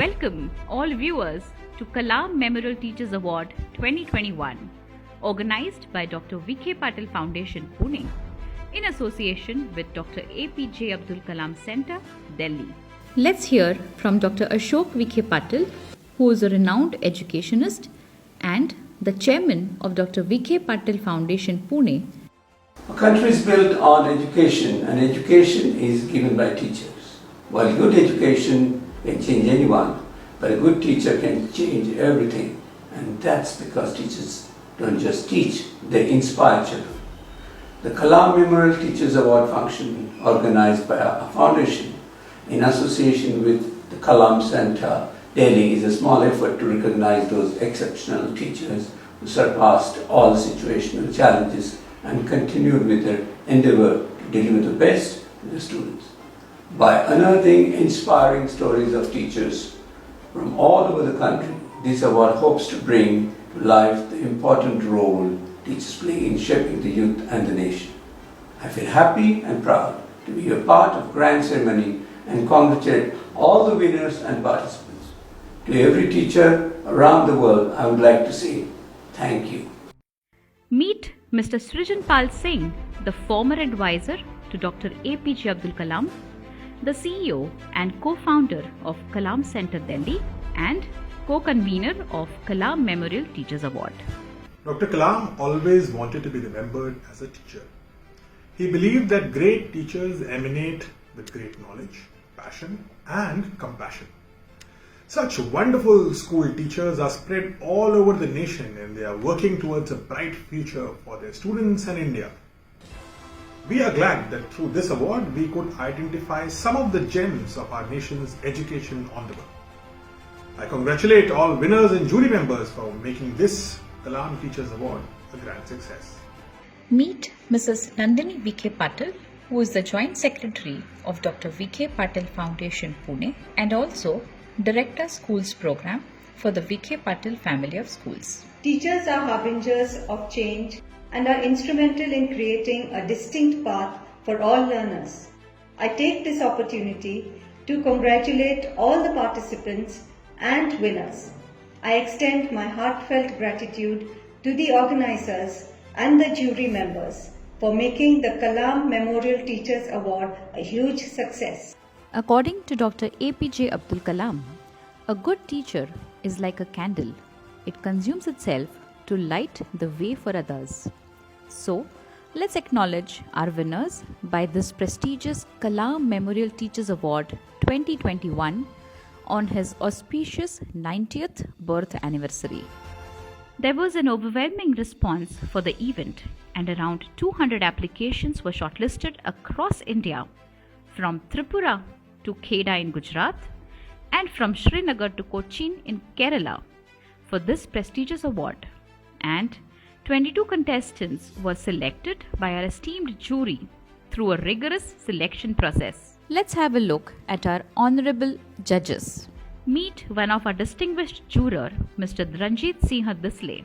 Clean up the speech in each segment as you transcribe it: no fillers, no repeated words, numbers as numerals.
welcome all viewers to Kalam Memorial Teachers Award 2021, organized by Dr. V.K. Patil Foundation, Pune, in association with Dr. APJ Abdul Kalam Center, Delhi. Let's hear from Dr. Ashok V.K. Patil, who is a renowned educationist and the chairman of Dr. V.K. Patil Foundation, Pune. A country is built on education, and education is given by teachers. While good education can change anyone, but a good teacher can change everything. And that's because teachers don't just teach, they inspire children. The Kalam Memorial Teachers Award function, organized by our foundation in association with the Kalam Center, Delhi, is a small effort to recognize those exceptional teachers who surpassed all situational challenges and continued with their endeavor to deliver the best to the students. By unearthing inspiring stories of teachers from all over the country, this award hopes to bring to life the important role teachers play in shaping the youth and the nation. I feel happy and proud to be a part of grand ceremony and congratulate all the winners and participants. To every teacher around the world, I would like to say thank you. Meet Mr. Srijan Pal Singh, the former advisor to Dr. APJ Abdul Kalam, the CEO and co-founder of Kalam Center Delhi and co-convener of Kalam Memorial Teachers Award. Dr. Kalam always wanted to be remembered as a teacher. He believed that great teachers emanate with great knowledge, passion and compassion. Such wonderful school teachers are spread all over the nation and they are working towards a bright future for their students and India. We are glad that through this award we could identify some of the gems of our nation's education endeavor. I congratulate all winners and jury members for making this Kalam Teachers Award a grand success. Meet Mrs. Nandini V.K. Patil, who is the Joint Secretary of Dr. V.K. Patil Foundation, Pune, and also Director Schools Program for the V.K. Patil family of schools. Teachers are harbingers of change and are instrumental in creating a distinct path for all learners. I take this opportunity to congratulate all the participants and winners. I extend my heartfelt gratitude to the organizers and the jury members for making the Kalam Memorial Teachers Award a huge success. According to Dr. APJ Abdul Kalam, a good teacher is like a candle. It consumes itself to light the way for others. So, let's acknowledge our winners by this prestigious Kalam Memorial Teachers Award 2021 on his auspicious 90th birth anniversary. There was an overwhelming response for the event, and around 200 applications were shortlisted across India, from Tripura to Kheda in Gujarat and from Srinagar to Cochin in Kerala for this prestigious award. And 22 contestants were selected by our esteemed jury through a rigorous selection process. Let's have a look at our honorable judges. Meet one of our distinguished juror, Mr. Ranjit Singh Disle,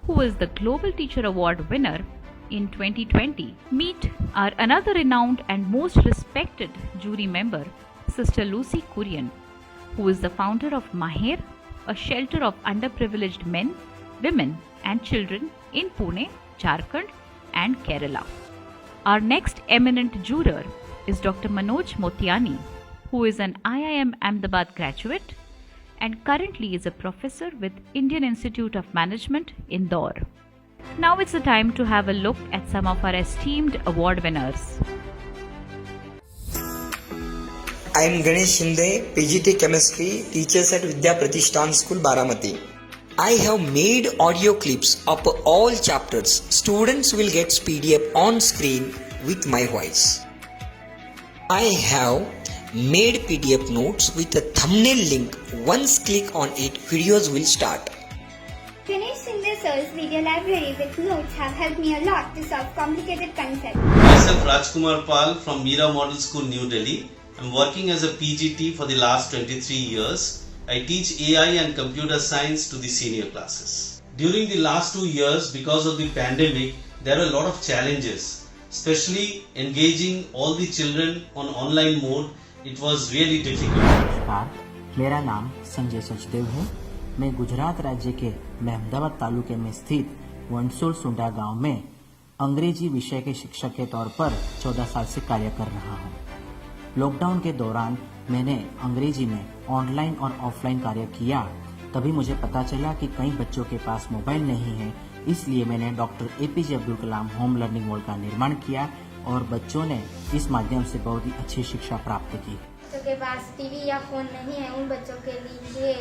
who is the Global Teacher Award winner in 2020. Meet our another renowned and most respected jury member, Sister Lucy Kurian, who is the founder of Maher, a shelter of underprivileged men, women and children in Pune, Jharkhand and Kerala. Our next eminent juror is Dr. Manoj Motiani, who is an IIM Ahmedabad graduate and currently is a professor with Indian Institute of Management, Indore. Now it's the time to have a look at some of our esteemed award winners. I am Ganesh Shinde, PGT Chemistry, teachers at Vidya Pratishthan School, Baramati. I have made audio clips of all chapters. Students will get PDF on screen with my voice. I have made PDF notes with a thumbnail link. Once click on it, videos will start. Ganesh Shinde sir's video library with notes have helped me a lot to solve complicated concepts. Myself Rajkumar Pal from Meera Model School, New Delhi. I am working as a PGT for the last 23 years. I teach AI and computer science to the senior classes. During the last 2 years, because of the pandemic, there are a lot of challenges, especially engaging all the children on online mode. It was really difficult. मेरा नाम संजय सचदेव है। मैं गुजरात राज्य के महमदाबाद तालुके में स्थित वनसोल सुंडा गांव में अंग्रेजी विषय के शिक्षक के तौर पर 14 साल से कार्य कर रहा हूं। लॉकडाउन के दौरान मैंने अंग्रेजी में ऑनलाइन और ऑफलाइन कार्य किया। तभी मुझे पता चला कि कई बच्चों के पास मोबाइल नहीं है, इसलिए मैंने doctor APJ Abdul Kalam home learning world का निर्माण किया और बच्चों ने इस माध्यम से बहुत ही अच्छी शिक्षा प्राप्त की। बच्चों के पास टीवी या फोन नहीं है, उन बच्चों के लिए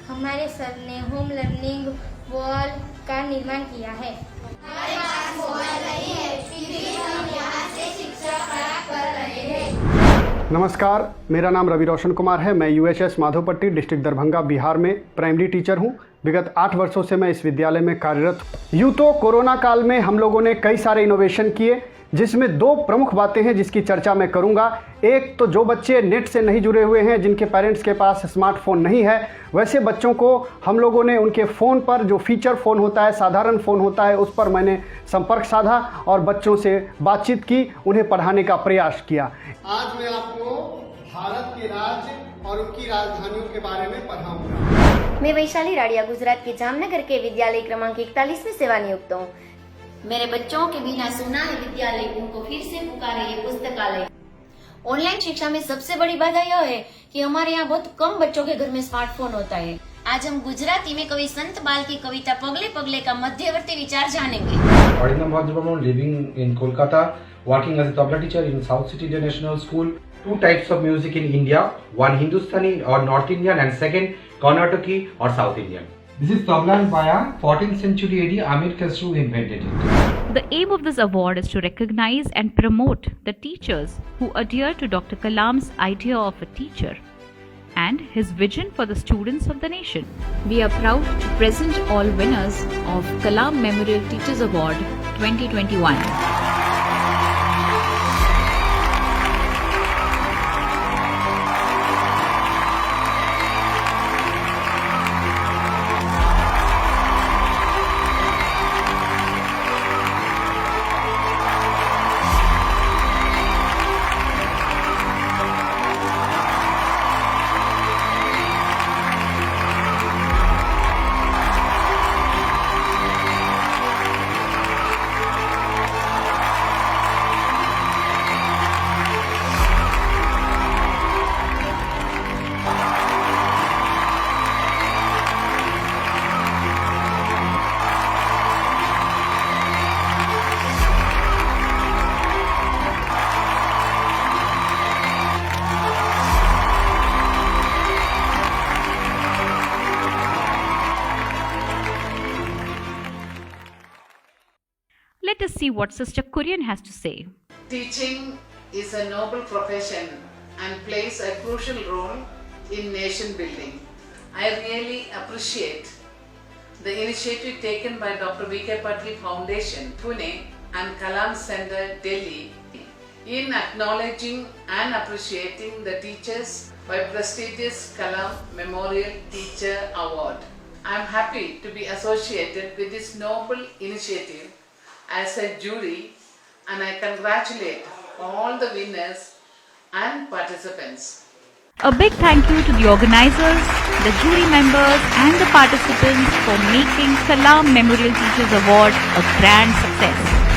हमारे सर ने होम लर्निंग वर्ल्ड का निर्माण किया है। हमारे पास मोबाइल नहीं है, फिर भी हम यहाँ से शिक्षा प्राप्त कर रहे हैं। नमस्कार, मेरा नाम रवि रोशन कुमार है। मैं यूएचएस माधोपट्टी डिस्ट्रिक्ट दरभंगा बिहार में प्राइमरी टीचर हूँ। विगत 8 वर्षों से मैं इस विद्यालय में कार्यरत हूँ। यूँ तो कोरोना काल में हम लोगों ने कई सारे इनोवेशन किए, जिसमें 2 प्रमुख बातें हैं जिसकी चर्चा मैं करूंगा। एक तो जो बच्चे नेट से नहीं जुड़े हुए हैं, जिनके पेरेंट्स के पास स्मार्टफोन नहीं है, वैसे बच्चों को हम लोगों ने उनके फ़ोन पर जो फीचर फ़ोन होता है, साधारण फ़ोन होता है, उस पर मैंने संपर्क साधा और बच्चों से बातचीत की, उन्हें पढ़ाने का प्रयास किया। आज मैं आपको भारत के राज्य और उनकी राजधानियों के बारे में पढ़ाऊंगा। मैं वैशाली राडिया गुजरात के जामनगर के विद्यालय क्रमांक 41 में सेवानियुक्त हूँ। मेरे बच्चों के बिना सुना है विद्यालय, उनको फिर से पुकारे ये पुस्तकालय। ऑनलाइन शिक्षा में सबसे बड़ी बाधा यह है कि हमारे यहाँ बहुत कम बच्चों के घर में स्मार्टफोन होता है। आज हम गुजराती में कवि संत बाल की कविता पगले पगले का मध्यवर्ती विचार जानेंगे। Living in Kolkata, working as a tabla teacher in South City International School. 2 types of music in India, one Hindustani or North Indian and second Karnataki or South Indian. This is tabla and paya. 14th century AD, Amir Khusro invented it. The aim of this award is to recognize and promote the teachers who adhere to Dr. Kalam's idea of a teacher and his vision for the students of the nation. We are proud to present all winners of Kalam Memorial Teachers Award 2021. Let us see what Sister Kurian has to say. Teaching is a noble profession and plays a crucial role in nation building. I really appreciate the initiative taken by Dr. V.K. Patil Foundation, Pune and Kalam Center, Delhi in acknowledging and appreciating the teachers by prestigious Kalam Memorial Teacher Award. I am happy to be associated with this noble initiative as a jury, and I congratulate all the winners and participants. A big thank you to the organizers, the jury members and the participants for making Kalam Memorial Teachers Award a grand success.